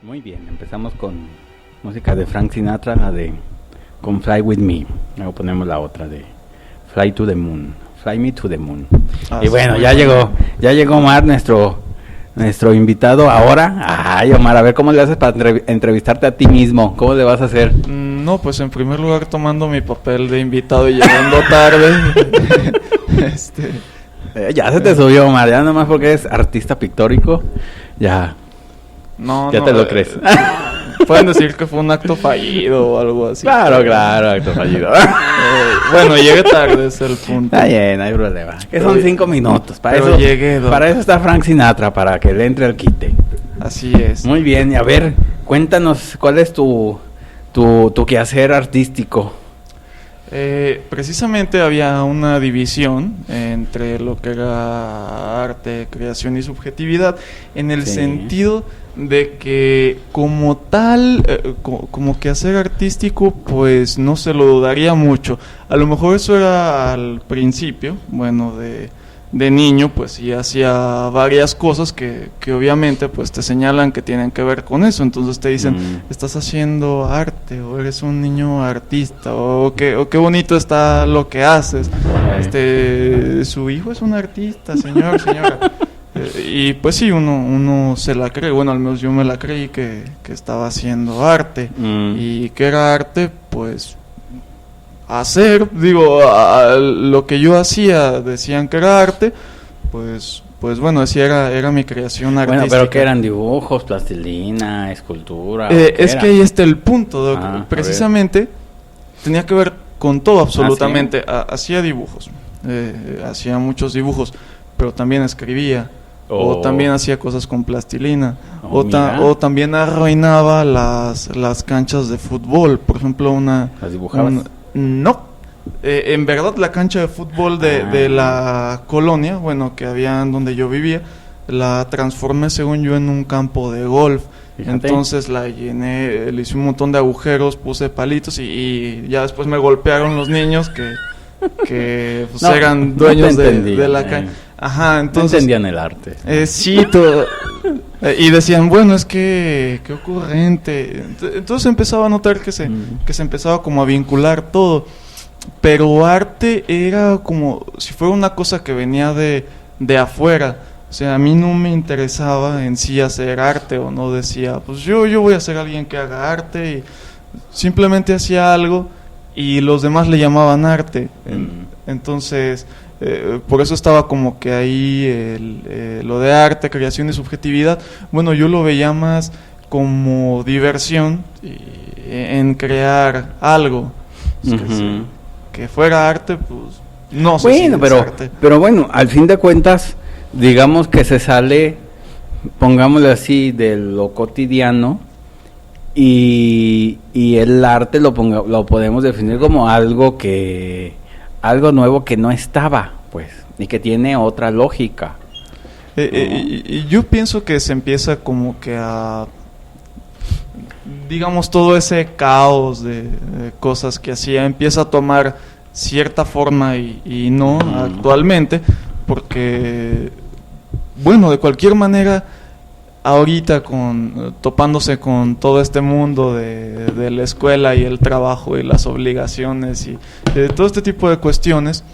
Muy bien, empezamos con música de Frank Sinatra, con Fly With Me. Luego ponemos la otra de Fly to the Moon, Fly Me to the Moon. Y bueno, ya llegó Omar, nuestro invitado ahora. Ay, Omar, a ver cómo le haces para entrevistarte a ti mismo. ¿Cómo le vas a hacer? No, pues en primer lugar tomando mi papel de invitado y llegando tarde. Ya se te subió, Omar, ya nomás porque eres artista pictórico, ya te lo crees. Pueden decir que fue un acto fallido o algo así. Claro, acto fallido. Bueno, llegué tarde, es el punto. Está bien, no hay problema. Que son 5 minutos. Para eso está Frank Sinatra, para que le entre al quite. Así es. Muy bien, y a ver, cuéntanos, ¿cuál es tu quehacer artístico? Precisamente había una división entre lo que era arte, creación y subjetividad, en el sentido de que como tal, como quehacer artístico, pues no se lo dudaría mucho. A lo mejor eso era al principio, bueno, de niño, pues sí hacía varias cosas que obviamente pues te señalan que tienen que ver con eso. Entonces te dicen, estás haciendo arte, o eres un niño artista, o qué bonito está lo que haces. Su hijo es un artista, señora. Y pues sí, uno se la cree. Bueno, al menos yo me la creí que estaba haciendo arte. Y que era arte, pues lo que yo hacía decían que era arte, pues bueno, decía era mi creación artística. Bueno, pero que eran dibujos, plastilina, escultura. Es que ahí está el punto, precisamente tenía que ver con todo absolutamente. ¿Sí? Hacía dibujos, hacía muchos dibujos, pero también escribía. O también hacía cosas con plastilina, o también arruinaba las canchas de fútbol, por ejemplo ¿Las dibujabas? No, en verdad la cancha de fútbol de la colonia, bueno, que había en donde yo vivía, la transformé según yo en un campo de golf. Fíjate. Entonces la llené, le hice un montón de agujeros, puse palitos y ya después me golpearon los niños que pues eran dueños de la cancha. Ajá, entonces no entendían el arte. Sí, todo. Y decían, bueno, es que qué ocurrente. Entonces empezaba a notar que se empezaba como a vincular todo. Pero arte era como si fuera una cosa que venía de afuera. O sea, a mí no me interesaba en sí hacer arte, o no decía, pues yo voy a ser alguien que haga arte, y simplemente hacía algo y los demás le llamaban arte. Entonces por eso estaba como que ahí lo de arte, creación y subjetividad. Bueno, yo lo veía más como diversión en crear algo. Que fuera arte, pues no sé si es arte. Pero bueno, al fin de cuentas, digamos que se sale, pongámosle así, de lo cotidiano, y el arte lo podemos definir como algo nuevo que no estaba, pues, y que tiene otra lógica. Y yo pienso que se empieza como que digamos, todo ese caos de cosas que hacía empieza a tomar cierta forma y no actualmente, porque, bueno, de cualquier manera, ahorita topándose con todo este mundo de la escuela y el trabajo y las obligaciones y todo este tipo de cuestiones,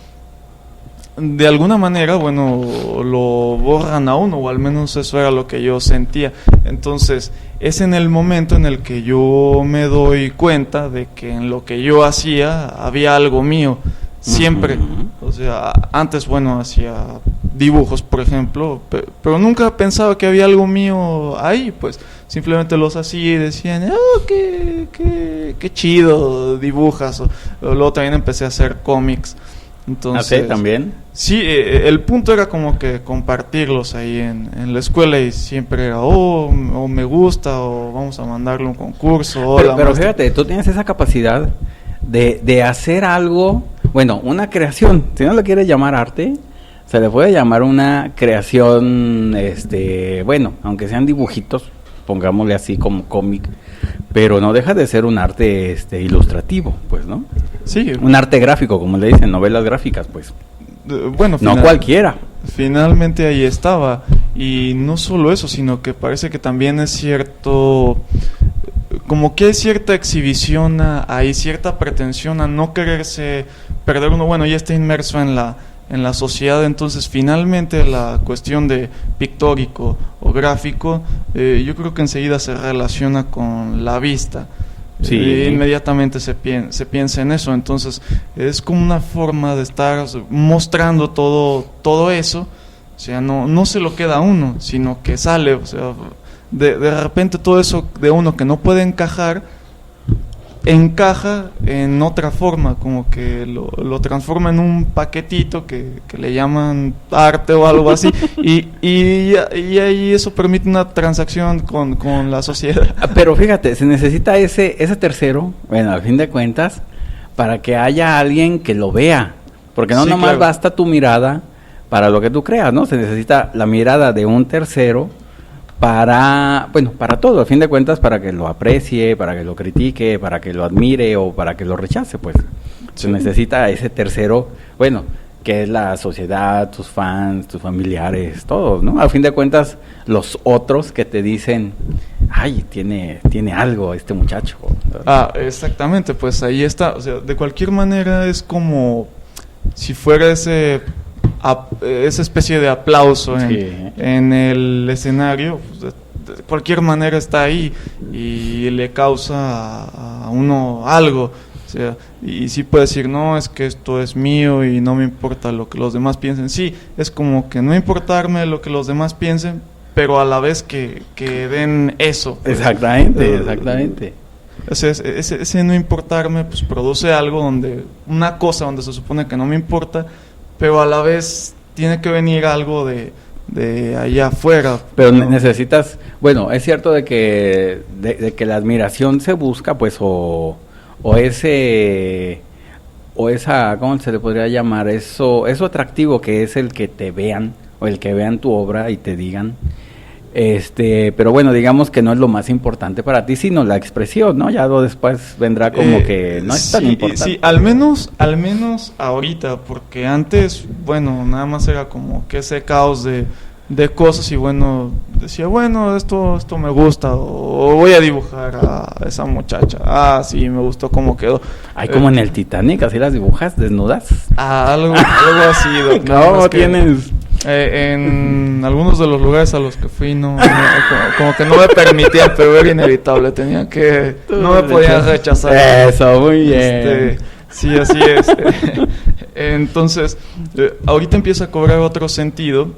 de alguna manera, bueno, lo borran a uno, o al menos eso era lo que yo sentía. Entonces es en el momento en el que yo me doy cuenta de que en lo que yo hacía había algo mío, siempre. O sea, antes, bueno, hacía dibujos, por ejemplo, pero nunca pensaba que había algo mío ahí, pues simplemente los hacía y decían, qué chido dibujas. O luego también empecé a hacer cómics. Entonces, ¿sí, también? Sí, el punto era como que compartirlos ahí en la escuela, y siempre era, o me gusta, o vamos a mandarle un concurso. Pero fíjate, tú tienes esa capacidad de hacer algo, bueno, una creación, si no le quieres llamar arte, se le puede llamar una creación, bueno, aunque sean dibujitos, pongámosle así como cómic, pero no deja de ser un arte ilustrativo, pues, ¿no? Sí. Un arte gráfico, como le dicen, novelas gráficas, pues. Bueno, no cualquiera. Finalmente ahí estaba. Y no solo eso, sino que parece que también es cierto, como que hay cierta exhibición, hay cierta pretensión a no quererse perder uno, bueno, ya está inmerso en la sociedad, entonces finalmente la cuestión de pictórico o gráfico, yo creo que enseguida se relaciona con la vista. Sí. Inmediatamente se piensa en eso, entonces es como una forma de estar mostrando todo eso, o sea, no se lo queda a uno, sino que sale, o sea, de repente todo eso de uno que no puede encaja en otra forma, como que lo transforma en un paquetito que le llaman arte o algo así, y ahí eso permite una transacción con la sociedad. Pero fíjate, se necesita ese tercero, bueno, al fin de cuentas, para que haya alguien que lo vea, porque no nomás basta tu mirada para lo que tú creas, ¿no? Se necesita la mirada de un tercero para todo, a fin de cuentas, para que lo aprecie, para que lo critique, para que lo admire o para que lo rechace, pues. Se necesita ese tercero, que es la sociedad, tus fans, tus familiares, todos, ¿no? A fin de cuentas, los otros que te dicen, ay, tiene algo este muchacho. Exactamente, pues ahí está, o sea, de cualquier manera es como si fuera esa especie de aplauso en el escenario, pues de cualquier manera está ahí y le causa a uno algo, o sea, y sí puede decir, no, es que esto es mío y no me importa lo que los demás piensen. Sí, es como que no importarme lo que los demás piensen, pero a la vez que den eso. Pues, exactamente. Ese no importarme pues produce algo una cosa donde se supone que no me importa, pero a la vez tiene que venir algo de allá afuera. Pero necesitas, es cierto de que la admiración se busca, pues, o esa, ¿cómo se le podría llamar? Eso atractivo que es el que te vean, o el que vean tu obra y te digan, pero digamos que no es lo más importante para ti, sino la expresión, ¿no? Ya después vendrá como que no es tan importante. Sí, al menos ahorita, porque antes, nada más era como que ese caos de cosas y decía, esto me gusta, o voy a dibujar a esa muchacha, sí, me gustó cómo quedó. Hay como en el Titanic, así las dibujas desnudas. Algo así. No, tienes... en algunos de los lugares a los que fui como que no me permitían, pero era inevitable, no me podían rechazar. Eso, muy bien. Sí, así es. Entonces, ahorita empieza a cobrar otro sentido,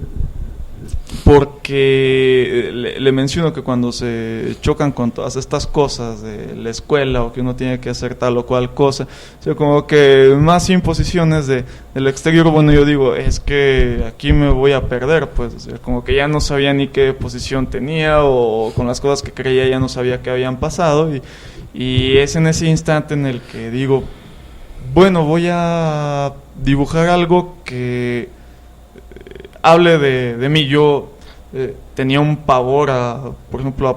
porque le menciono que cuando se chocan con todas estas cosas de la escuela o que uno tiene que hacer tal o cual cosa, o sea, como que más imposiciones del exterior, yo digo, es que aquí me voy a perder, pues, o sea, como que ya no sabía ni qué posición tenía, o con las cosas que creía ya no sabía qué habían pasado, y es en ese instante en el que digo, voy a dibujar algo que hable de mí. Yo tenía un pavor por ejemplo, a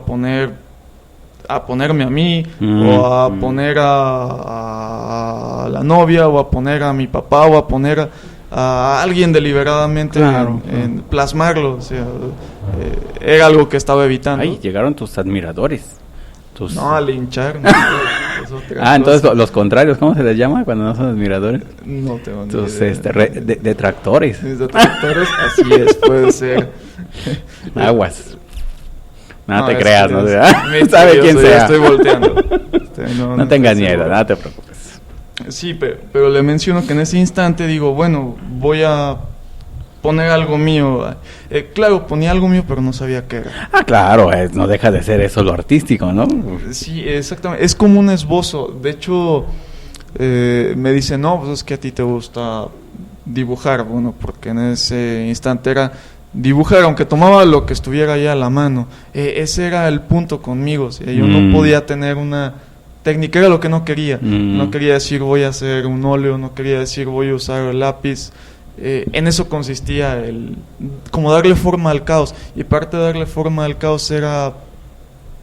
ponerme a mí, o a poner a la novia, o a poner a mi papá, o a poner a alguien deliberadamente, en plasmarlo, o sea, era algo que estaba evitando. Ay, llegaron tus admiradores. No, a linchar. Entonces los contrarios, ¿cómo se les llama cuando no son admiradores? No tengo ni idea. Detractores. Mis detractores, así es, puede ser. Aguas. No te creas, ¿no? ¿Sabe quién sea? Estoy volteando. No tengas miedo, nada te preocupes. Sí, pero le menciono que en ese instante digo, voy a poner algo mío. Claro, ponía algo mío, pero no sabía qué era. Claro, no deja de ser eso lo artístico, ¿no? Sí, exactamente. Es como un esbozo. De hecho, me dice, no, pues es que a ti te gusta dibujar. Porque en ese instante era dibujar, aunque tomaba lo que estuviera ahí a la mano. Ese era el punto conmigo. O sea, yo no podía tener una técnica, era lo que no quería. No quería decir voy a hacer un óleo, no quería decir voy a usar el lápiz. En eso consistía como darle forma al caos, y parte de darle forma al caos era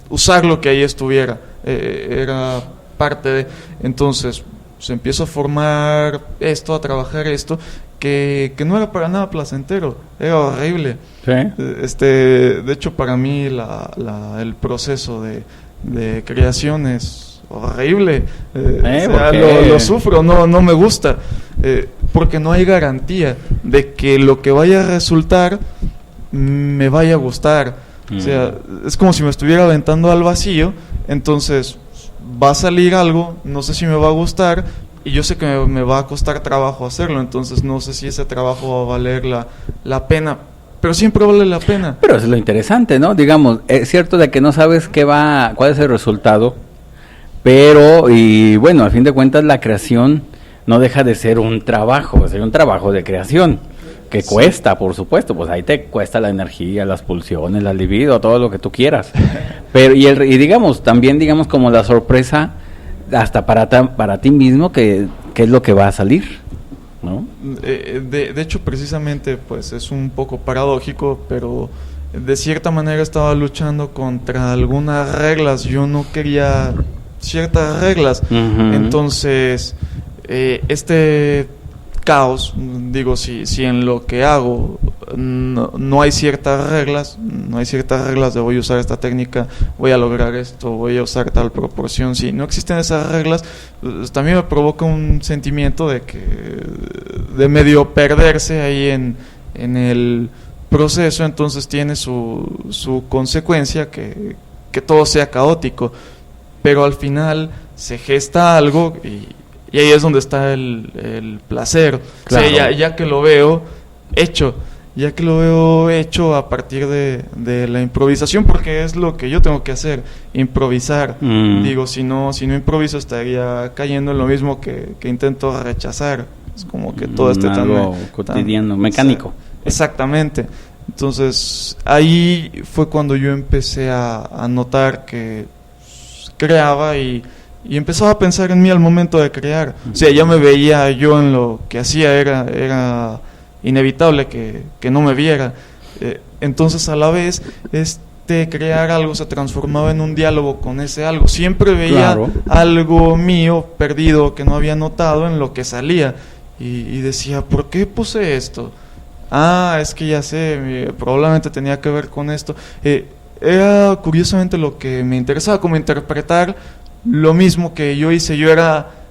usar lo que ahí estuviera, era parte de. Entonces se empieza a formar esto, a trabajar esto, que no era para nada placentero, era horrible. ¿Sí? De hecho, para mí el proceso de creación es horrible. Lo sufro, no me gusta, porque no hay garantía de que lo que vaya a resultar me vaya a gustar. O sea, es como si me estuviera aventando al vacío, entonces va a salir algo, no sé si me va a gustar, y yo sé que me va a costar trabajo hacerlo, entonces no sé si ese trabajo va a valer la pena, pero siempre vale la pena. Pero eso es lo interesante, ¿no? Digamos, es cierto de que no sabes cuál es el resultado, pero, y bueno, a fin de cuentas la creación no deja de ser un trabajo de creación, que sí. Cuesta, por supuesto, pues ahí te cuesta la energía, las pulsiones, la libido, todo lo que tú quieras. Pero y digamos, también digamos como la sorpresa hasta para ti mismo que es lo que va a salir, ¿no? De hecho, precisamente, pues es un poco paradójico, pero de cierta manera estaba luchando contra algunas reglas. Yo no quería ciertas reglas, entonces este caos, digo, si en lo que hago no hay ciertas reglas de voy a usar esta técnica, voy a lograr esto, voy a usar tal proporción, si no existen esas reglas, pues también me provoca un sentimiento de medio perderse ahí en el proceso, entonces tiene su consecuencia que todo sea caótico, pero al final se gesta algo y ahí es donde está el placer. Claro. O sea, ya que lo veo hecho a partir de la improvisación, porque es lo que yo tengo que hacer, improvisar. Digo, si no improviso estaría cayendo en lo mismo que intento rechazar. Es como que todo algo cotidiano, mecánico. Exactamente. Entonces, ahí fue cuando yo empecé a notar que creaba y empezaba a pensar en mí al momento de crear. O sea, ya me veía yo en lo que hacía, era inevitable que no me viera. Entonces, a la vez, crear algo se transformaba en un diálogo con ese algo. Siempre veía algo mío perdido que no había notado en lo que salía. Y decía, ¿por qué puse esto? Es que ya sé, probablemente tenía que ver con esto. Era curiosamente lo que me interesaba, como interpretar lo mismo que yo hice.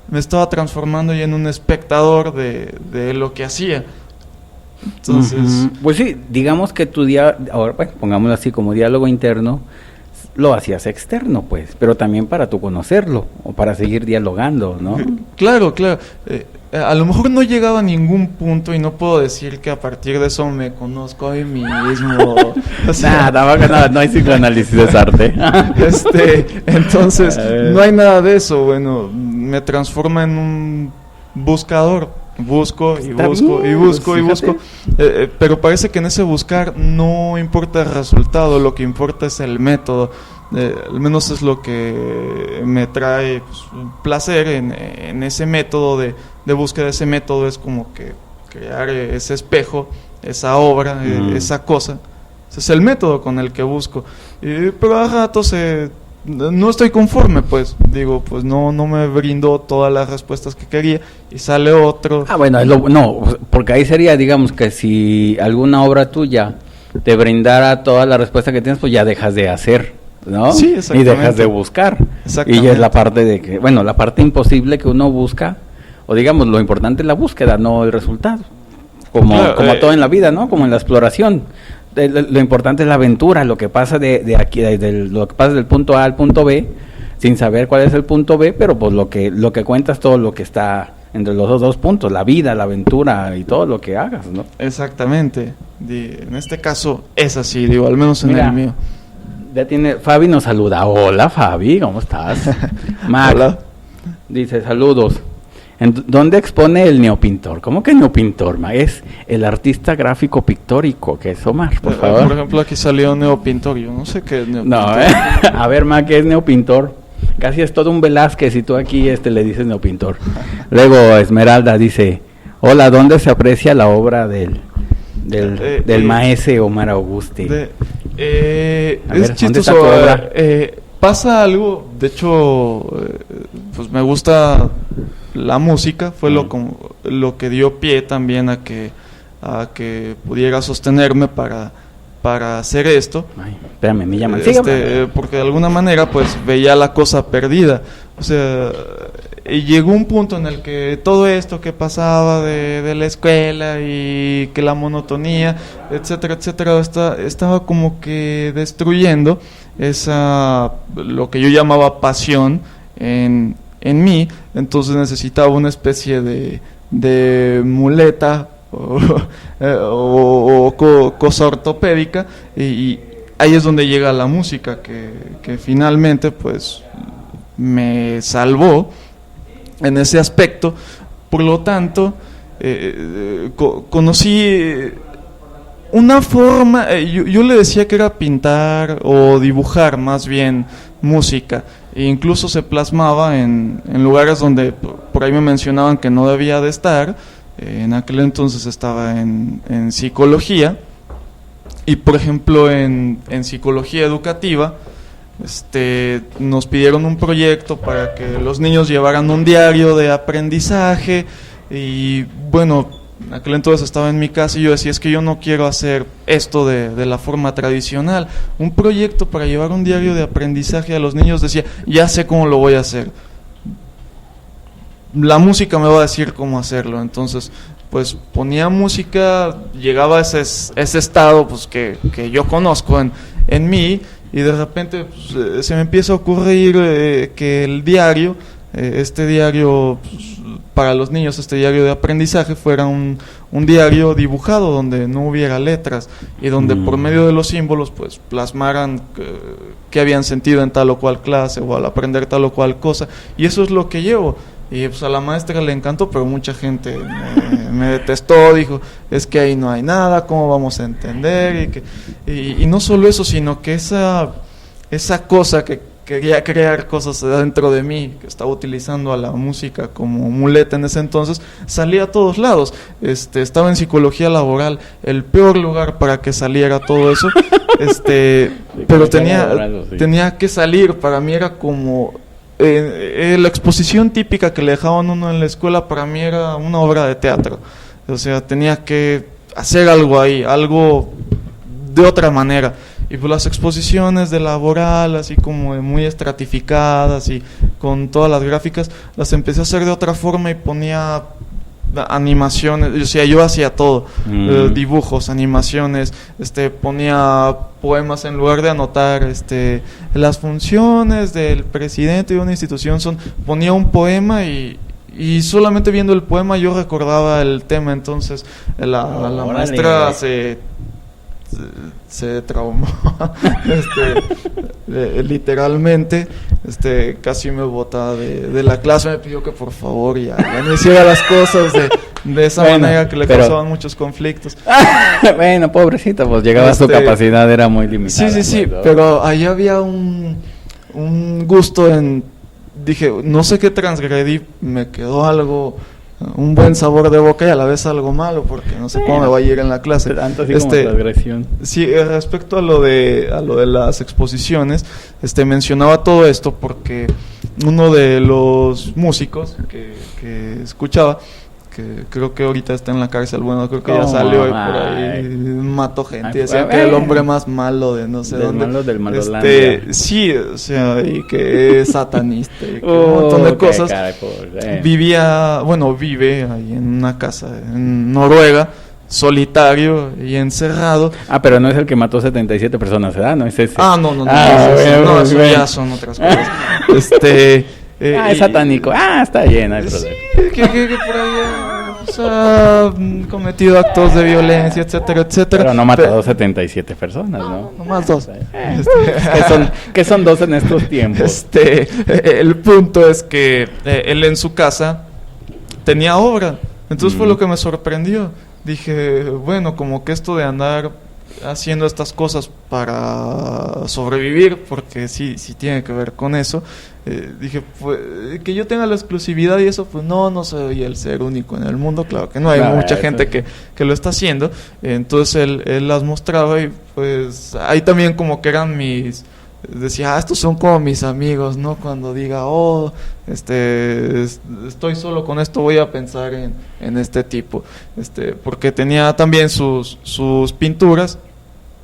Me estaba transformando ya en un espectador de lo que hacía. Entonces, pues sí, digamos que ahora pues, pongámoslo así como diálogo interno, lo hacías externo, pues, pero también para tú conocerlo o para seguir dialogando, ¿no? Claro. A lo mejor no llegaba a ningún punto y no puedo decir que a partir de eso me conozco a mí mismo. O sea, no hay psicoanálisis, es arte. Entonces, no hay nada de eso. Bueno, me transforma en un buscador. Busco. Pero parece que en ese buscar no importa el resultado, lo que importa es el método. Al menos es lo que me trae placer en ese método de búsqueda. Ese método es como que crear ese espejo, esa obra, esa cosa. Ese es el método con el que busco. Pero a ratos no estoy conforme, pues digo, pues no me brindó todas las respuestas que quería y sale otro. Bueno, porque ahí sería, digamos, que si alguna obra tuya te brindara toda la respuesta que tienes, pues ya dejas de hacer, ¿no? Sí, exactamente. Y dejas de buscar. Y ya es la parte la parte imposible que uno busca, o digamos, lo importante es la búsqueda, no el resultado. Como todo en la vida, ¿no? Como en la exploración. Lo importante es la aventura, lo que pasa de aquí, lo que pasa del punto A al punto B, sin saber cuál es el punto B, pero pues lo que cuenta es todo lo que está entre los dos puntos, la vida, la aventura y todo lo que hagas, ¿no? Exactamente. En este caso es así, digo, al menos en el mío. Ya Fabi nos saluda. Hola Fabi, ¿cómo estás? Mac, hola. Dice, saludos. ¿Dónde expone el neopintor? ¿Cómo que neopintor, Mac? Es el artista gráfico pictórico, que es Omar, por favor. Por ejemplo, aquí salió neopintor, yo no sé qué es neopintor. No, a ver, Mac, ¿qué es neopintor? Casi es todo un Velázquez y tú aquí le dices neopintor. Luego Esmeralda dice, hola, ¿dónde se aprecia la obra del maese Omar Augusti? Es chistoso. Pasa algo, de hecho, pues me gusta la música, fue lo que dio pie también a que pudiera sostenerme para hacer esto. Ay, espérame, me llaman. Porque de alguna manera pues veía la cosa perdida. O sea, y llegó un punto en el que todo esto que pasaba de la escuela y que la monotonía, etcétera, etcétera, estaba como que destruyendo lo que yo llamaba pasión en mí. Entonces necesitaba una especie de muleta o cosa ortopédica, y ahí es donde llega la música que finalmente pues me salvó en ese aspecto. Por lo tanto, conocí una forma, yo le decía que era pintar o dibujar más bien música, e incluso se plasmaba en lugares donde por ahí me mencionaban que no debía de estar. En aquel entonces estaba en psicología, y por ejemplo en psicología educativa nos pidieron un proyecto para que los niños llevaran un diario de aprendizaje. Y bueno, en aquel entonces estaba en mi casa y yo decía, es que yo no quiero hacer esto de la forma tradicional. Un proyecto para llevar un diario de aprendizaje a los niños, decía, ya sé cómo lo voy a hacer, la música me va a decir cómo hacerlo. Entonces pues ponía música, llegaba a ese estado pues que yo conozco en mí, y de repente pues, se me empieza a ocurrir que el diario, este diario pues, para los niños, este diario de aprendizaje, fuera un diario dibujado donde no hubiera letras, y donde por medio de los símbolos pues plasmaran qué habían sentido en tal o cual clase o al aprender tal o cual cosa. Y eso es lo que llevo. Y pues a la maestra le encantó, pero mucha gente me detestó, dijo, es que ahí no hay nada, ¿cómo vamos a entender? Y no solo eso, sino que esa cosa que quería crear cosas dentro de mí, que estaba utilizando a la música como muleta en ese entonces, salía a todos lados. Estaba en psicología laboral, el peor lugar para que saliera todo eso, pero tenía que salir. Para mí era como la exposición típica que le dejaban uno en la escuela, para mí era una obra de teatro. O sea, tenía que hacer algo ahí, algo de otra manera. Y pues las exposiciones de laboral, así como muy estratificadas y con todas las gráficas, las empecé a hacer de otra forma y ponía animaciones. O sea, yo hacía todo, dibujos, animaciones, ponía poemas en lugar de anotar las funciones del presidente de una institución, ponía un poema y solamente viendo el poema yo recordaba el tema. Entonces la maestra se traumó literalmente, casi me botaba de la clase, me pidió que por favor ya no hiciera las cosas de esa manera, que le causaban muchos conflictos. Bueno, pobrecita, pues llegaba su capacidad, era muy limitada. Sí, pero ahí había un gusto dije, no sé qué transgredí, me quedó algo, un buen sabor de boca y a la vez algo malo, porque no sé cómo me va a ir en la clase. Tanto así como transgresión. Sí, respecto a lo de las exposiciones, mencionaba todo esto porque uno de los músicos que escuchaba, que creo que ahorita está en la cárcel, bueno, creo que ya salió y por ahí mató gente, decían que era el hombre más malo de no sé dónde, del sí, o sea, y que es satanista y que un montón de cosas. Vive ahí en una casa en Noruega, solitario y encerrado. Pero no es el que mató 77 personas, ¿verdad? No es ese. No, eso ya son otras cosas. Es satánico. Está bien, no hay problema. Sí, que por ahí ha cometido actos de violencia, etcétera, etcétera. Pero no ha matado 77 personas, ¿no? Nomás 2. ¿Qué son 2 en estos tiempos? El punto es que él en su casa tenía obra. Entonces fue lo que me sorprendió. Dije, bueno, como que esto de andar haciendo estas cosas para sobrevivir, porque sí tiene que ver con eso. Dije, pues, que yo tenga la exclusividad y eso, pues no soy el ser único en el mundo, claro que no, hay mucha gente que lo está haciendo. Entonces él las mostraba y pues ahí también como que eran mis decía, estos son como mis amigos, ¿no? Cuando diga, estoy solo con esto, voy a pensar en este tipo, porque tenía también sus pinturas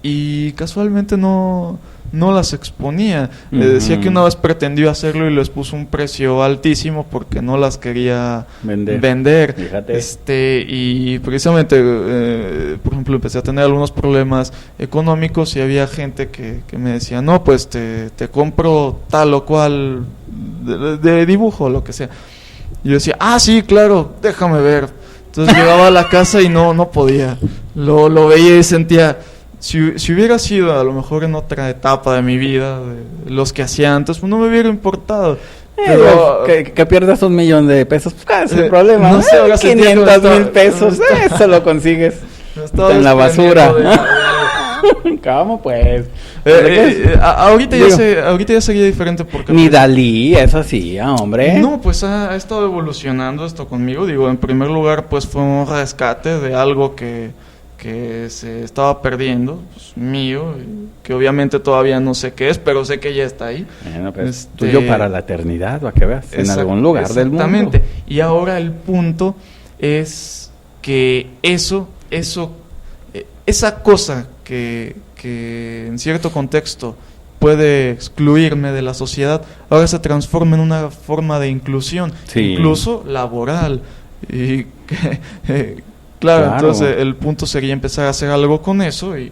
y casualmente no las exponía. Decía que una vez pretendió hacerlo y les puso un precio altísimo porque no las quería vender. Fíjate. Y precisamente, por ejemplo, empecé a tener algunos problemas económicos y había gente que me decía, no, pues te compro tal o cual de dibujo, lo que sea. Y yo decía, sí, claro, déjame ver. Entonces llegaba a la casa y no podía. Lo veía y sentía... Si hubiera sido a lo mejor en otra etapa de mi vida, de los que hacía antes, pues no me hubiera importado. Pero que pierdas $1,000,000 de pesos, pues ¿cuál es el problema? No sé, ahora 500,000 pesos, eso lo consigues en la basura. ¿Cómo pues? Ahorita ya sería diferente porque... Ni Dalí, eso sí, hombre. No, pues ha estado evolucionando esto conmigo. Digo, en primer lugar, pues fue un rescate de algo que se estaba perdiendo, pues, mío, que obviamente todavía no sé qué es, pero sé que ya está ahí. Bueno, pues tuyo para la eternidad, para que veas, en algún lugar del mundo. Exactamente. Y ahora el punto es que esa cosa que en cierto contexto puede excluirme de la sociedad, ahora se transforma en una forma de inclusión, incluso laboral. Y Claro, entonces el punto sería empezar a hacer algo con eso y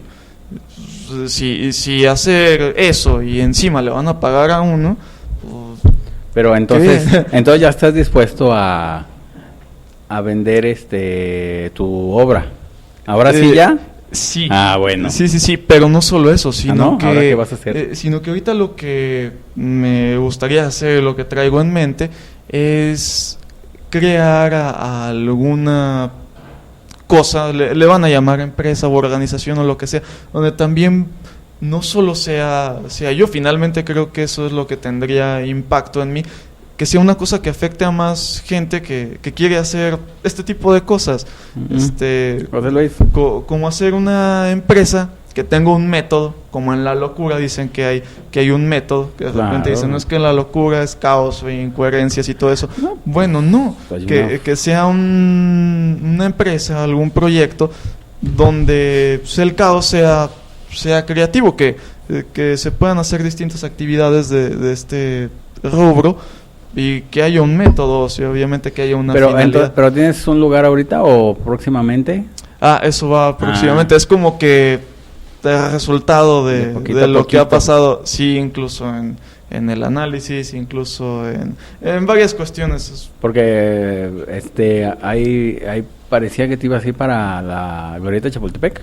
si hacer eso y encima le van a pagar a uno, pues, pero entonces ya estás dispuesto a vender tu obra. ¿Ahora sí ya? Sí. Bueno. Sí, pero no solo eso, sino que ¿Ahora qué vas a hacer? Sino que ahorita lo que me gustaría hacer, lo que traigo en mente es crear alguna cosa, le van a llamar empresa o organización o lo que sea, donde también no solo sea yo, finalmente creo que eso es lo que tendría impacto en mí, que sea una cosa que afecte a más gente que quiere hacer este tipo de cosas. José Luis. Como hacer una empresa que tenga un método, como en la locura dicen que hay un método, que de repente dicen, no es que la locura es caos e incoherencias y todo eso. No. Bueno, no, que sea una empresa, algún proyecto donde pues, el caos sea creativo, que se puedan hacer distintas actividades de este rubro y que haya un método, o sea, obviamente que haya una finalidad. ¿Pero tienes un lugar ahorita o próximamente? Eso va próximamente, es como que el resultado de lo que ha pasado, sí, incluso en el análisis, incluso en varias cuestiones. Porque ahí parecía que te ibas a ir para la Glorieta de Chapultepec.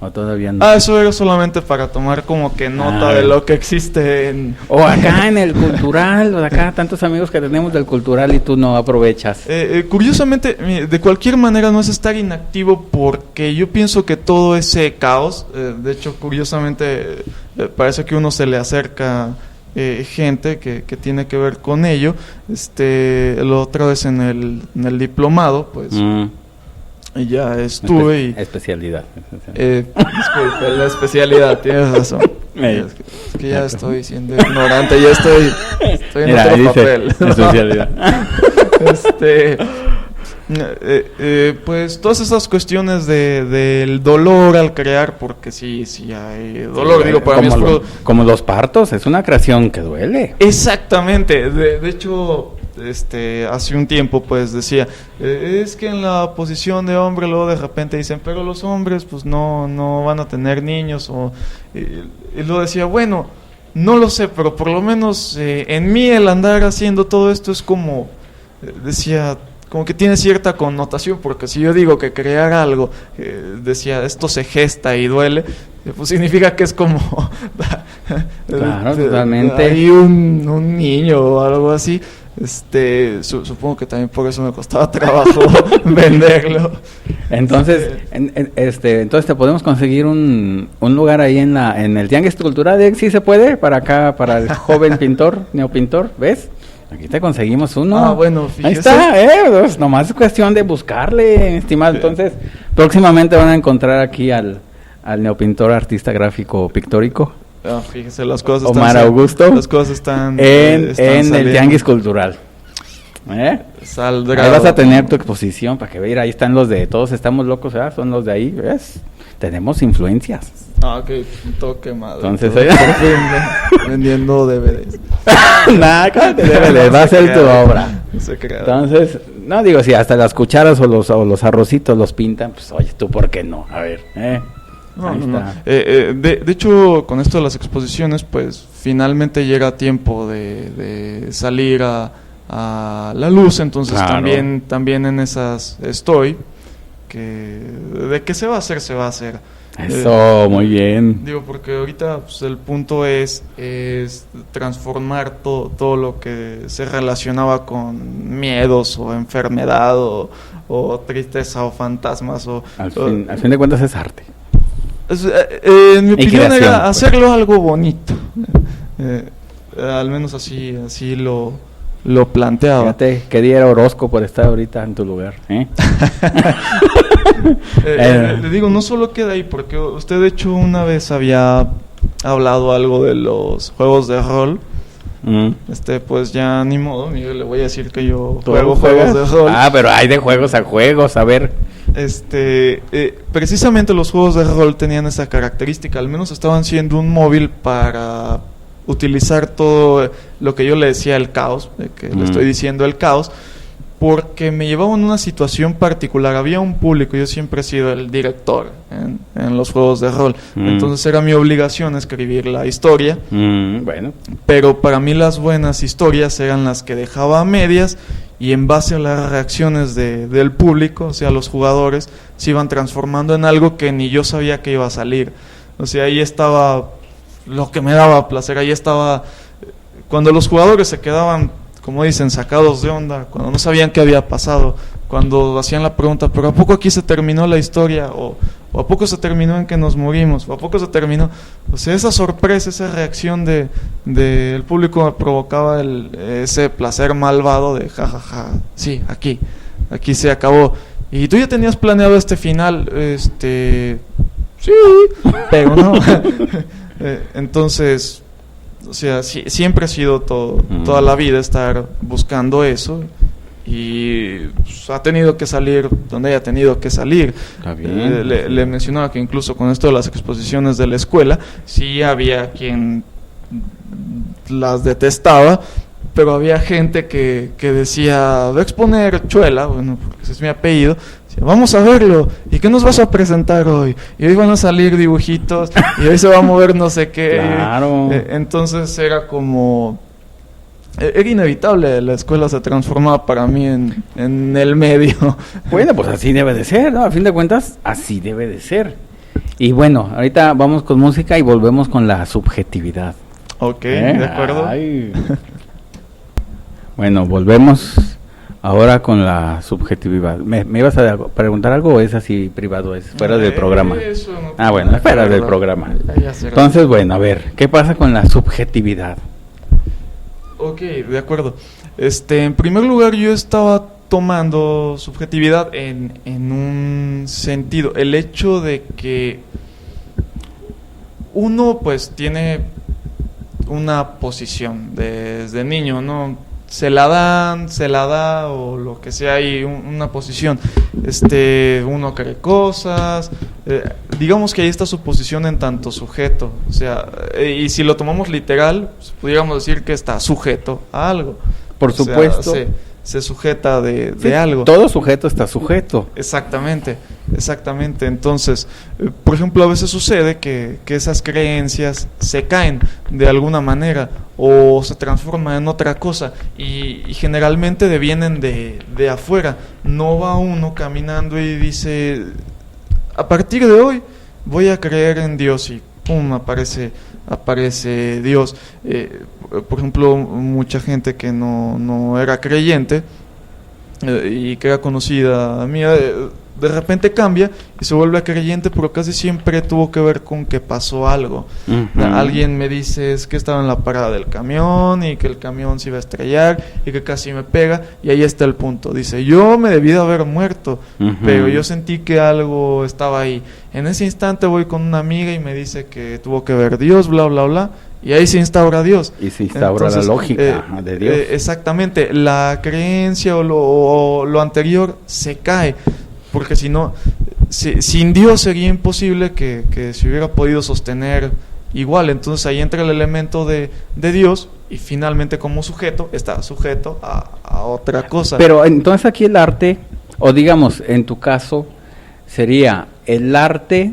¿O todavía no? Eso era solamente para tomar como que nota de lo que existe o acá en el cultural, o acá tantos amigos que tenemos del cultural y tú no aprovechas. Curiosamente, de cualquier manera no es estar inactivo, porque yo pienso que todo ese caos, de hecho, curiosamente, parece que uno se le acerca gente que tiene que ver con ello. La otra vez en el diplomado, pues... Y ya estuve Especialidad. Disculpe, la especialidad, tienes razón. Es que ya estoy siendo ignorante, ya estoy en otro papel. Especialidad. Pues todas esas cuestiones del dolor al crear, porque sí hay dolor, digo, para mí es como los partos, es una creación que duele. Exactamente, de hecho... hace un tiempo pues decía, es que en la posición de hombre luego de repente dicen, pero los hombres pues no van a tener niños, y luego decía, bueno, no lo sé, pero por lo menos en mí el andar haciendo todo esto es como, decía, como que tiene cierta connotación, porque si yo digo que crear algo, decía, esto se gesta y duele, pues significa que es como claro, totalmente, hay un niño o algo así. Supongo que también por eso me costaba trabajo venderlo. Entonces, entonces te podemos conseguir un lugar ahí en el Tianguis Cultural, ¿sí se puede? Para acá, para el joven pintor, neopintor, ¿ves? Aquí te conseguimos uno. Bueno, fíjese. Ahí está, pues, nomás es cuestión de buscarle, estimado. Entonces, próximamente van a encontrar aquí al neopintor, artista gráfico pictórico. Fíjese, las cosas Omar Augusto. Las cosas están en el Tianguis Cultural. Saldrá. Ahí vas a tener tu exposición para que veas. Ahí están los de Todos Estamos Locos, ¿verdad? Son los de ahí, ¿ves? Tenemos influencias. Ok, toque madre. Entonces, vendiendo DVDs. Nada, DVDs, va a ser tu obra. Se crea. Entonces, no digo, si hasta las cucharas o los arrocitos los pintan, pues oye, tú, ¿por qué no? A ver, No. De hecho, con esto de las exposiciones, pues finalmente llega tiempo de salir a la luz, entonces claro. también en esas estoy, que de que se va a hacer, se va a hacer. Eso, muy bien. Digo, porque ahorita pues, el punto es transformar todo lo que se relacionaba con miedos o enfermedad o tristeza o fantasmas. Al fin de cuentas es arte. En mi opinión creación, era hacerlo algo bonito. Al menos así lo planteaba. Fíjate, qué día era Orozco por estar ahorita en tu lugar. Le digo, no solo queda ahí, porque usted de hecho una vez había hablado algo de los juegos de rol. Pues ya ni modo, Miguel, le voy a decir que yo juego juegos de rol. Pero hay de juegos a juegos, a ver. Precisamente los juegos de rol tenían esa característica, al menos estaban siendo un móvil para utilizar todo lo que yo le decía el caos, que le estoy diciendo el caos, porque me llevaban a una situación particular. Había un público, yo siempre he sido el director en los juegos de rol, entonces era mi obligación escribir la historia. Bueno. Pero para mí las buenas historias eran las que dejaba a medias, y en base a las reacciones del público, o sea, los jugadores se iban transformando en algo que ni yo sabía que iba a salir. O sea, ahí estaba lo que me daba placer, ahí estaba cuando los jugadores se quedaban, como dicen, sacados de onda, cuando no sabían qué había pasado, cuando hacían la pregunta, pero ¿a poco aquí se terminó la historia? ¿O a poco se terminó en que nos morimos? ¿O a poco se terminó? O sea, esa sorpresa, esa reacción del público me provocaba ese placer malvado de jajaja, sí, aquí se acabó. ¿Y tú ya tenías planeado este final? Sí, pero no. Entonces, o sea, siempre ha sido toda la vida estar buscando eso, y pues, ha tenido que salir donde haya tenido que salir. Está bien. Le mencionaba que incluso con esto de las exposiciones de la escuela, sí había quien las detestaba, pero había gente que decía, voy a exponer Chuela, bueno, porque ese es mi apellido, decía, vamos a verlo, ¿y qué nos vas a presentar hoy? Y hoy van a salir dibujitos, y hoy se va a mover no sé qué. Claro. Entonces era como... Era inevitable, la escuela se transformaba para mí en el medio. Bueno, pues así debe de ser, ¿no? A fin de cuentas, así debe de ser. Y bueno, ahorita vamos con música y volvemos con la subjetividad. Ok, de acuerdo. Bueno, volvemos ahora con la subjetividad. ¿Me ibas a preguntar algo o es así privado? ¿Es fuera del programa? Eso no, Bueno, es fuera del programa. Ya será. Entonces, bueno, a ver, ¿qué pasa con la subjetividad? Ok, de acuerdo. En primer lugar, yo estaba tomando subjetividad en un sentido. El hecho de que uno pues tiene una posición desde niño, ¿no? Se la da o lo que sea, hay una posición. Uno cree cosas, digamos que ahí está su posición en tanto sujeto, o sea, y si lo tomamos literal, pues, pudiéramos decir que está sujeto a algo. Por supuesto. O sea, se sujeta de algo. Todo sujeto está sujeto. Exactamente. Entonces, por ejemplo, a veces sucede que esas creencias se caen de alguna manera o se transforman en otra cosa y generalmente devienen de afuera. No va uno caminando y dice, a partir de hoy voy a creer en Dios, y pum, aparece Dios. Por ejemplo, mucha gente que no era creyente y que era conocida mía, de repente cambia y se vuelve creyente, pero casi siempre tuvo que ver con que pasó algo. Alguien me dice, es que estaba en la parada del camión y que el camión se iba a estrellar y que casi me pega, y ahí está el punto. Dice, yo me debí de haber muerto, pero yo sentí que algo estaba ahí. En ese instante voy con una amiga y me dice que tuvo que ver Dios, bla, bla, bla, y ahí se instaura Dios. Y se instaura la lógica de Dios. Exactamente, la creencia o lo anterior se cae, porque si no, sin Dios sería imposible que se hubiera podido sostener igual. Entonces ahí entra el elemento de Dios, y finalmente como sujeto está sujeto a otra cosa. Pero entonces aquí el arte, o digamos, en tu caso, sería el arte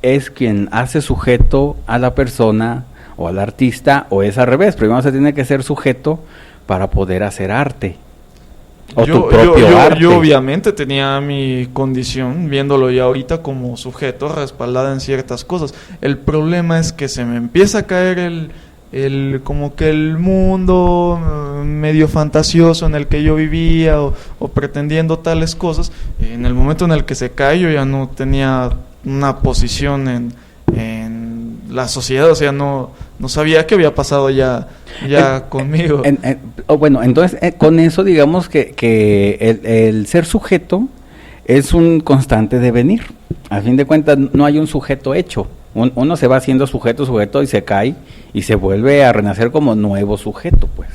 es quien hace sujeto a la persona o al artista, o es al revés, primero se tiene que ser sujeto para poder hacer arte. O tu propio arte. Yo obviamente tenía mi condición, viéndolo ya ahorita como sujeto, respaldada en ciertas cosas. El problema es que se me empieza a caer como que el mundo medio fantasioso en el que yo vivía, o pretendiendo tales cosas. En el momento en el que se cae, yo ya no tenía una posición en la sociedad, o sea, no sabía qué había pasado ya conmigo. Bueno, entonces con eso digamos que el ser sujeto es un constante devenir. A fin de cuentas no hay un sujeto hecho. Uno se va haciendo sujeto y se cae y se vuelve a renacer como nuevo sujeto, pues.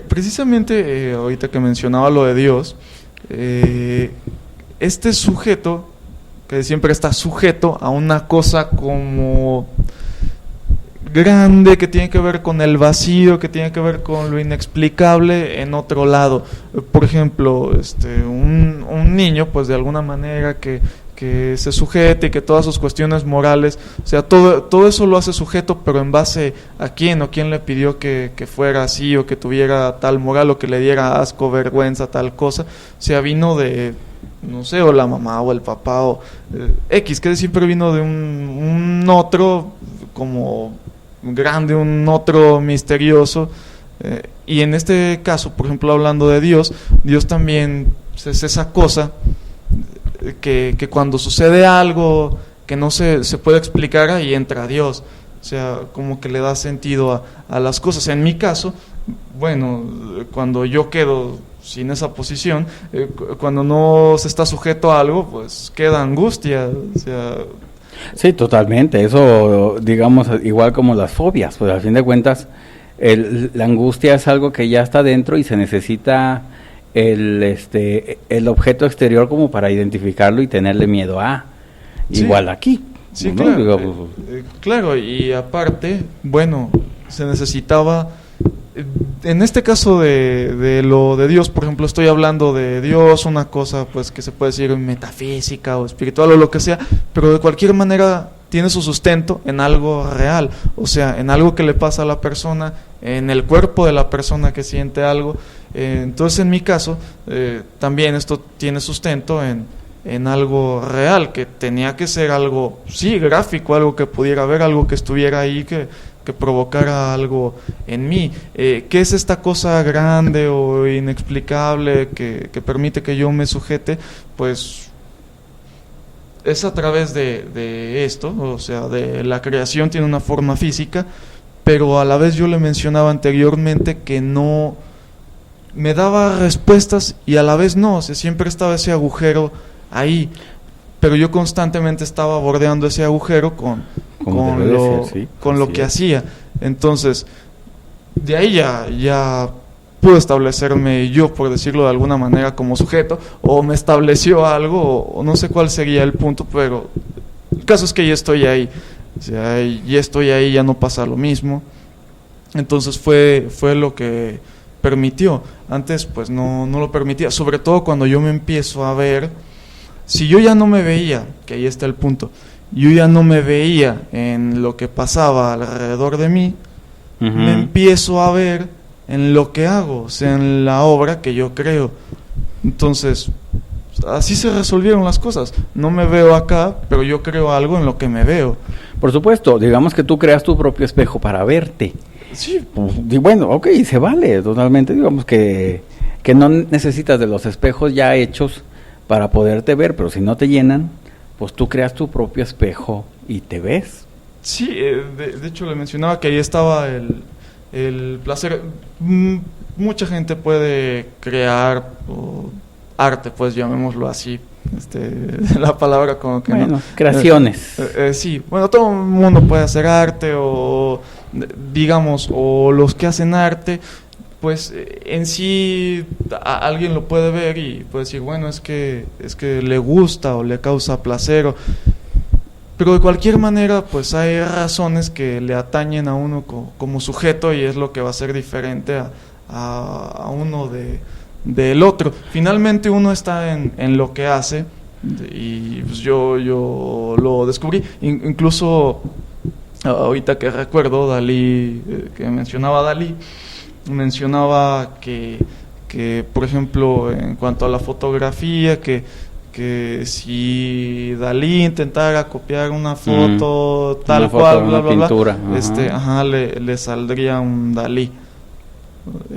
Precisamente ahorita que mencionaba lo de Dios, este sujeto que siempre está sujeto a una cosa como grande, que tiene que ver con el vacío, que tiene que ver con lo inexplicable en otro lado. Por ejemplo, un niño, pues de alguna manera que se sujete y que todas sus cuestiones morales, o sea, todo eso lo hace sujeto, pero en base a quién, o quién le pidió que fuera así, o que tuviera tal moral, o que le diera asco, vergüenza, tal cosa. O sea, vino de, no sé, o la mamá o el papá o X, que siempre vino de un otro como grande, un otro misterioso, y en este caso, por ejemplo, hablando de Dios también es esa cosa que cuando sucede algo que no se puede explicar, ahí entra Dios, o sea, como que le da sentido a las cosas. En mi caso, bueno, cuando yo quedo sin esa posición, cuando no se está sujeto a algo, pues queda angustia, o sea. Sí, totalmente, eso digamos igual como las fobias, pues al fin de cuentas la angustia es algo que ya está dentro y se necesita el objeto exterior como para identificarlo y tenerle miedo a, sí. Igual aquí. Sí, ¿no? claro, claro, y aparte, bueno, se necesitaba, en este caso de lo de Dios, por ejemplo, estoy hablando de Dios, una cosa pues que se puede decir metafísica o espiritual o lo que sea, pero de cualquier manera tiene su sustento en algo real, o sea, en algo que le pasa a la persona, en el cuerpo de la persona que siente algo. Entonces, en mi caso, también esto tiene sustento en algo real, que tenía que ser algo, sí, gráfico, algo que pudiera ver, algo que estuviera ahí, que provocara algo en mí. ¿Qué es esta cosa grande o inexplicable que permite que yo me sujete? Pues es a través de esto, o sea, de la creación, tiene una forma física, pero a la vez yo le mencionaba anteriormente que no me daba respuestas y a la vez no, o sea, siempre estaba ese agujero ahí, pero yo constantemente estaba bordeando ese agujero con lo que hacía. Entonces, de ahí ya pude establecerme yo, por decirlo de alguna manera, como sujeto, o me estableció algo, o no sé cuál sería el punto, pero el caso es que ya estoy ahí, o sea, ya estoy ahí, ya no pasa lo mismo. Entonces fue lo que permitió. Antes pues no lo permitía, sobre todo cuando yo me empiezo a ver. Si yo ya no me veía, que ahí está el punto, yo ya no me veía en lo que pasaba alrededor de mí, me empiezo a ver en lo que hago, o sea, en la obra que yo creo. Entonces, así se resolvieron las cosas. No me veo acá, pero yo creo algo en lo que me veo. Por supuesto, digamos que tú creas tu propio espejo para verte. Sí. Y bueno, ok, se vale totalmente, digamos que no necesitas de los espejos ya hechos para poderte ver, pero si no te llenan, pues tú creas tu propio espejo y te ves. Sí, de hecho le mencionaba que ahí estaba el placer. Mucha gente puede crear arte, pues llamémoslo así. La palabra como que bueno, no. Creaciones. Sí, bueno, todo el mundo puede hacer arte o digamos, o los que hacen arte, pues en sí alguien lo puede ver y puede decir, bueno, es que le gusta o le causa placer, pero de cualquier manera pues hay razones que le atañen a uno como sujeto y es lo que va a ser diferente a uno del otro. Finalmente uno está en lo que hace y pues yo lo descubrí, incluso ahorita que recuerdo Dalí, que mencionaba Dalí, mencionaba que por ejemplo en cuanto a la fotografía, que si Dalí intentara copiar una foto tal cual, bla bla pintura, bla, le saldría un Dalí,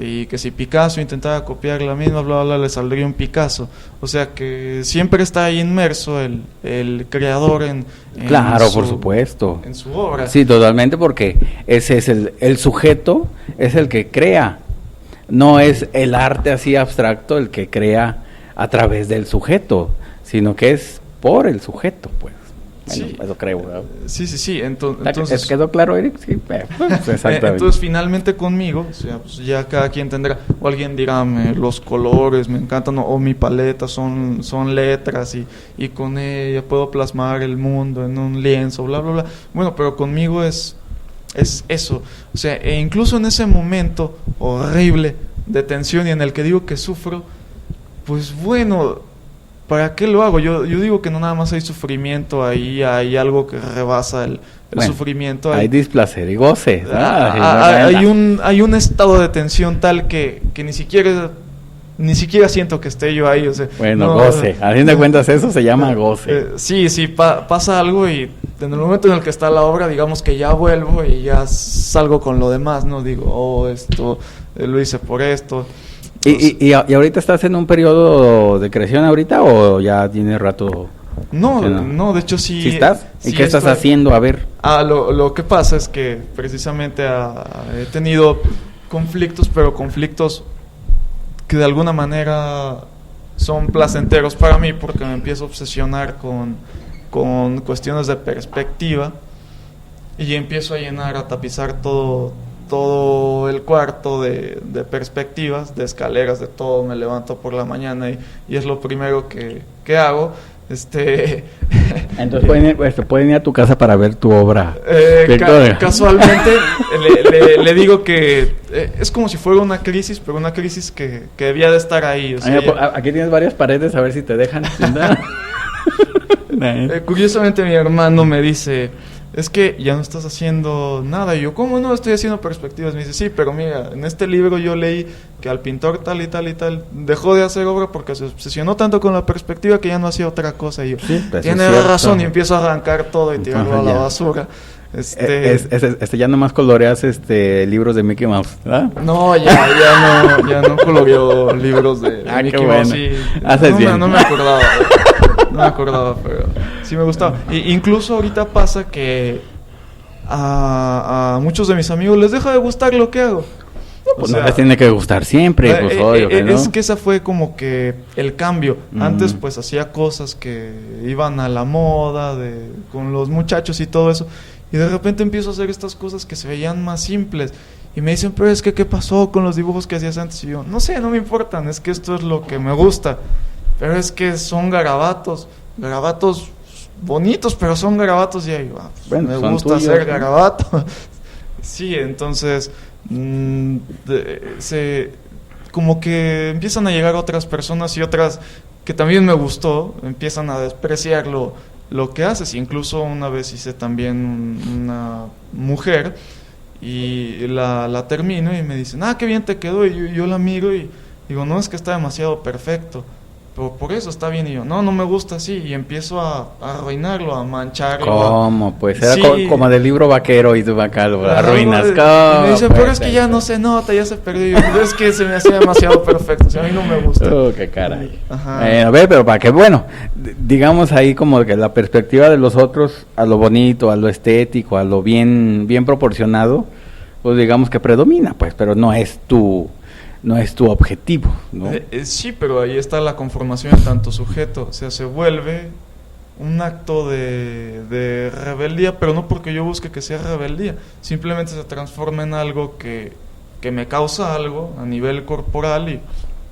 y que si Picasso intentara copiar la misma, bla bla, le saldría un Picasso. O sea que siempre está ahí inmerso el creador en claro, por supuesto, en su obra. Sí, totalmente, porque ese es el sujeto, es el que crea, no es el arte así abstracto el que crea a través del sujeto, sino que es por el sujeto, pues. Bueno, Sí, eso creo, ¿verdad? sí. Entonces, ¿quedó claro, Eric? Sí, pues, exactamente. entonces finalmente conmigo, o sea, pues ya cada quien tendrá, o alguien dirá, los colores me encantan, o mi paleta son letras y con ella puedo plasmar el mundo en un lienzo, bla bla bla. Bueno, pero conmigo es eso, o sea, e incluso en ese momento horrible de tensión y en el que digo que sufro, pues bueno, ¿para qué lo hago? Yo digo que no nada más hay sufrimiento, ahí hay algo que rebasa el sufrimiento. Hay displacer y goce. Hay un estado de tensión tal que ni siquiera siento que esté yo ahí. O sea, bueno, no, goce. A fin de cuentas eso se llama goce. Sí, pasa algo y en el momento en el que está la obra, digamos que ya vuelvo y ya salgo con lo demás, ¿no? Digo, esto lo hice por esto. ¿Y ahorita estás en un periodo de creación ahorita o ya tiene rato? No, de hecho sí. ¿Sí estás? ¿Y sí qué estás haciendo? A ver. Lo que pasa es que precisamente he tenido conflictos, pero conflictos que de alguna manera son placenteros para mí porque me empiezo a obsesionar con cuestiones de perspectiva y empiezo a tapizar todo el cuarto de perspectivas, de escaleras, de todo. Me levanto por la mañana y es lo primero que hago. Entonces pueden ir a tu casa para ver tu obra. Casualmente le digo que es como si fuera una crisis, pero una crisis que debía de estar ahí. O sea, aquí tienes varias paredes, a ver si te dejan. Curiosamente mi hermano me dice, es que ya no estás haciendo nada. Y yo, ¿cómo no? Estoy haciendo perspectivas. Me dice, sí, pero mira, en este libro yo leí que al pintor tal y tal y tal dejó de hacer obra porque se obsesionó tanto con la perspectiva que ya no hacía otra cosa. Y yo, sí, pues tiene razón, y empiezo a arrancar todo y tirarlo a la basura. Ya nomás coloreas libros de Mickey Mouse, ¿verdad? No, ya no coloreo libros de Mickey Mouse. Sí. Haces bien. No me acordaba, pero sí me gustaba. Incluso ahorita pasa que a muchos de mis amigos les deja de gustar lo que hago. Pues no les tiene que gustar siempre, pues obvio que no. Es que esa fue como que el cambio. Antes pues hacía cosas que iban a la moda con los muchachos y todo eso. Y de repente empiezo a hacer estas cosas que se veían más simples. Y me dicen, pero es que ¿qué pasó con los dibujos que hacías antes? Y yo, no sé, no me importan, es que esto es lo que me gusta. Pero es que son garabatos bonitos, pero son garabatos y ahí, bueno, me gusta tuyos, hacer garabatos. Sí, entonces como que empiezan a llegar otras personas y otras que también me gustó, empiezan a despreciar lo que haces. Incluso una vez hice también una mujer y la termino y me dicen, qué bien te quedó, y yo la miro y digo, no, es que está demasiado perfecto. pero por eso está bien. Y yo, no me gusta así. Y empiezo a arruinarlo, a mancharlo. ¿Cómo? Pues era Sí. como del libro vaquero y tú acá lo arruinas. Y ¿Cómo? me dice, Pues, pero es que ya no se nota, ya se perdió. Y yo, pero es que se me hacía demasiado perfecto. O sea, a mí no me gusta. Qué caray. Ajá. A ver, pero para que, bueno, digamos ahí como que la perspectiva de los otros a lo bonito, a lo estético, a lo bien proporcionado, pues digamos que predomina, pues, pero no es tu objetivo, ¿no? Sí, pero ahí está la conformación en tanto sujeto. O sea, se vuelve un acto de rebeldía, pero no porque yo busque que sea rebeldía. Simplemente se transforma en algo que me causa algo a nivel corporal y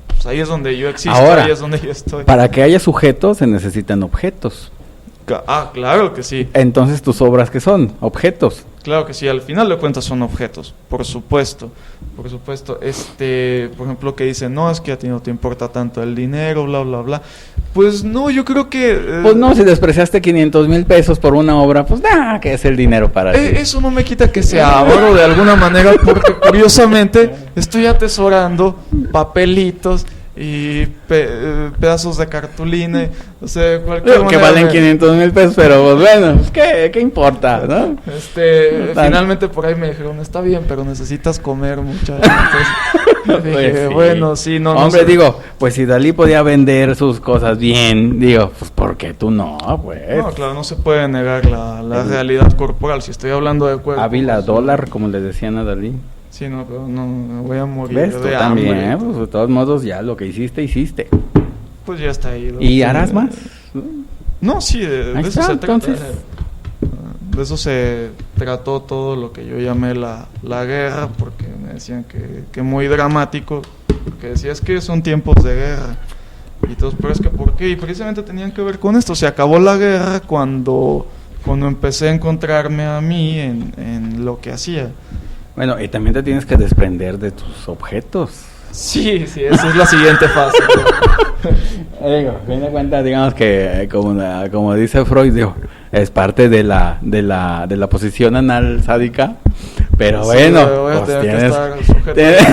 pues ahí es donde yo existo, Ahora, ahí es donde yo estoy. Para que haya sujetos se necesitan objetos. Claro que sí. Entonces, ¿tus obras qué son? Objetos. Claro que sí, al final de cuentas son objetos, por supuesto. Por ejemplo, que dicen, no, es que a ti no te importa tanto el dinero, bla, bla, bla. Pues no, yo creo que... Pues no, si despreciaste 500,000 pesos por una obra, pues nada, que es el dinero para ti. Eso no me quita que sea avaro de alguna manera, porque curiosamente estoy atesorando papelitos y pedazos de cartulina, o sea, cualquier que valen 500,000 pesos, pero pues bueno, pues, ¿qué importa, no? Finalmente por ahí me dijeron, está bien, pero necesitas comer, muchachos. Dije, Pues sí. bueno, sí, no. Hombre, no sé. digo, pues si Dalí podía vender sus cosas bien, digo, pues ¿por qué tú no, pues? No, claro, no se puede negar la realidad corporal. Si estoy hablando de cuerpo. Ávila pues, dólar, como le decían a Dalí. Sí, no, pero no, me voy a morir ¿Ves? Tú de también, hambre. pues de todos modos ya lo que hiciste. Pues ya está ahí. ¿Y harás más? No, sí, de Ahí eso está, se trata. entonces. De eso se trató todo lo que yo llamé la guerra, porque me decían que muy dramático, que decía es que son tiempos de guerra. Y todos, pero es que ¿por qué? Y precisamente tenían que ver con esto. Se acabó la guerra cuando empecé a encontrarme a mí en lo que hacía. Bueno, y también te tienes que desprender de tus objetos. Sí, esa es la siguiente fase. Digo, fin de cuentas, digamos que como dice Freud, digo, es parte de la posición anal sádica, pero Sí, bueno, voy a pues tener que tienes, estar sujeto tienes-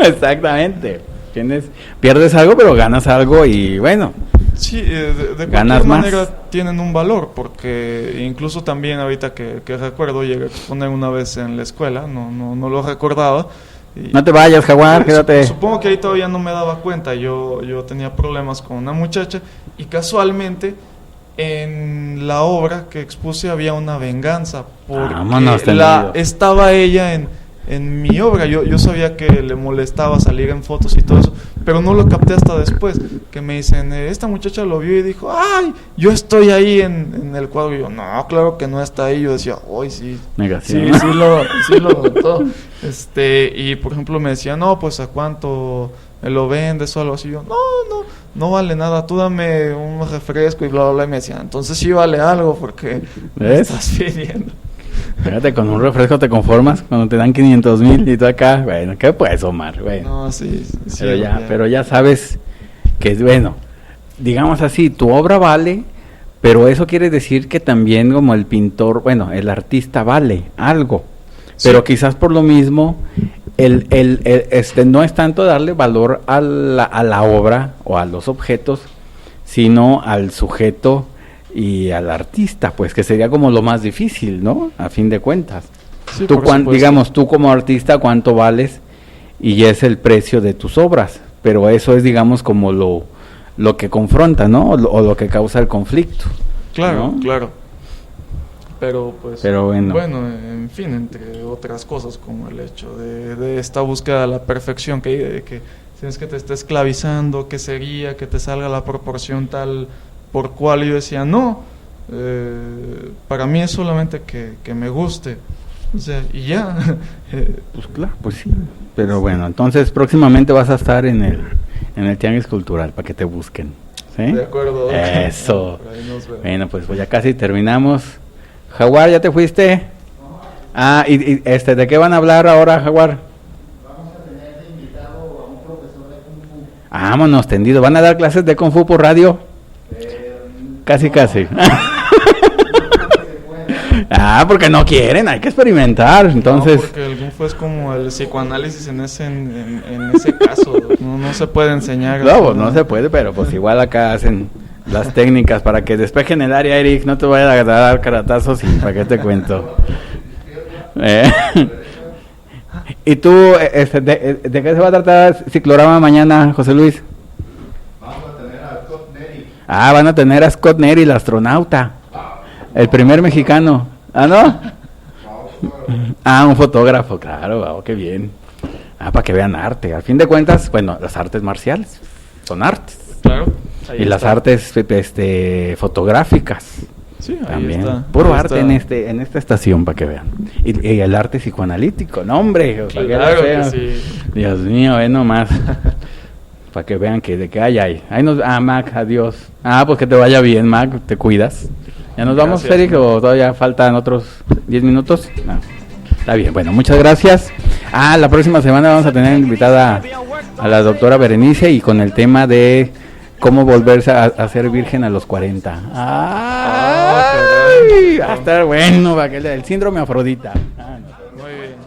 a exactamente, pierdes algo, pero ganas algo y bueno, Sí, de Ganas cualquier más. manera tienen un valor, porque incluso también ahorita que recuerdo, llegué a exponer una vez en la escuela, no lo recordaba. Y no te vayas, Jaguar, quédate. Supongo que ahí todavía no me daba cuenta, yo tenía problemas con una muchacha y casualmente en la obra que expuse había una venganza, porque Vámonos, tendido. estaba ella en mi obra. Yo sabía que le molestaba salir en fotos y todo eso, pero no lo capté hasta después, que me dicen, esta muchacha lo vio y dijo, ¡ay! Yo estoy ahí en el cuadro. Y yo, no, claro que no está ahí. Yo decía, ¡ay, sí! Negación. Sí lo notó. Y por ejemplo me decía, no, pues ¿a cuánto me lo vendes o algo así? Yo, no vale nada, tú dame un refresco y bla, bla, bla. Y me decía, entonces sí vale algo porque me ¿Ves? estás pidiendo. Fíjate, con un refresco te conformas cuando te dan 500,000 y tú acá, bueno, ¿qué puedes, Omar? Bueno. No, sí, Pero ya sabes que es bueno, digamos así, tu obra vale, pero eso quiere decir que también como el pintor, bueno, el artista vale algo, pero quizás por lo mismo no es tanto darle valor a la obra o a los objetos, sino al sujeto y al artista, pues que sería como lo más difícil, ¿no? A fin de cuentas. Sí, Tú por supuesto. digamos, tú como artista, ¿cuánto vales? Y es el precio de tus obras, pero eso es, digamos, como lo que confronta, ¿no? O lo que causa el conflicto. Claro, ¿no? claro. Pero pues, Pero bueno. En fin, entre otras cosas, como el hecho de esta búsqueda de la perfección, que tienes que te esté esclavizando, que sería que te salga la proporción tal por cual. Yo decía, no, para mí es solamente que me guste, o sea, y ya. Pues claro, pues sí. Pero bueno, entonces próximamente vas a estar en el Tianguis Cultural para que te busquen. ¿Sí? De acuerdo. Eso. Por ahí nos vemos. Bueno, pues ya casi terminamos. Jaguar, ¿ya te fuiste? Ah, y ¿de qué van a hablar ahora, Jaguar? Vamos a tener de invitado a un profesor de Kung Fu. Vámonos, tendido. ¿Van a dar clases de Kung Fu por radio? Casi. No creo que se pueda. Porque no quieren, hay que experimentar. Entonces, no, porque el GUF es como el psicoanálisis en ese caso. No se puede enseñar. no se puede, pero pues igual acá hacen las técnicas para que despejen el área, Eric. No te vayas a dar caratazos y para qué te cuento. ¿Y tú, de qué se va a tratar Ciclorama mañana, José Luis? Vamos a tener a Scott Neri. Van a tener a Scott Neri, el astronauta. El primer mexicano. ¿No? Un fotógrafo, claro, qué bien. Para que vean arte. Al fin de cuentas, bueno, las artes marciales son artes. Claro. Y las artes fotográficas. Sí, ahí también. está. Puro Ahí arte está. en esta estación, para que vean. Y el arte psicoanalítico, no, hombre. Para que Claro lo que vean. sí. Dios mío, nomás. Para que vean que de qué hay. Ahí Mac, adiós. Pues que te vaya bien, Mac, te cuidas. ¿Ya nos vamos, Gracias, Eric, o todavía faltan otros 10 minutos? Está bien, bueno, muchas gracias. La próxima semana vamos a tener invitada a la doctora Berenice y con el tema de cómo volverse a ser virgen a los 40. Va a estar bueno, el síndrome Afrodita. Muy bien.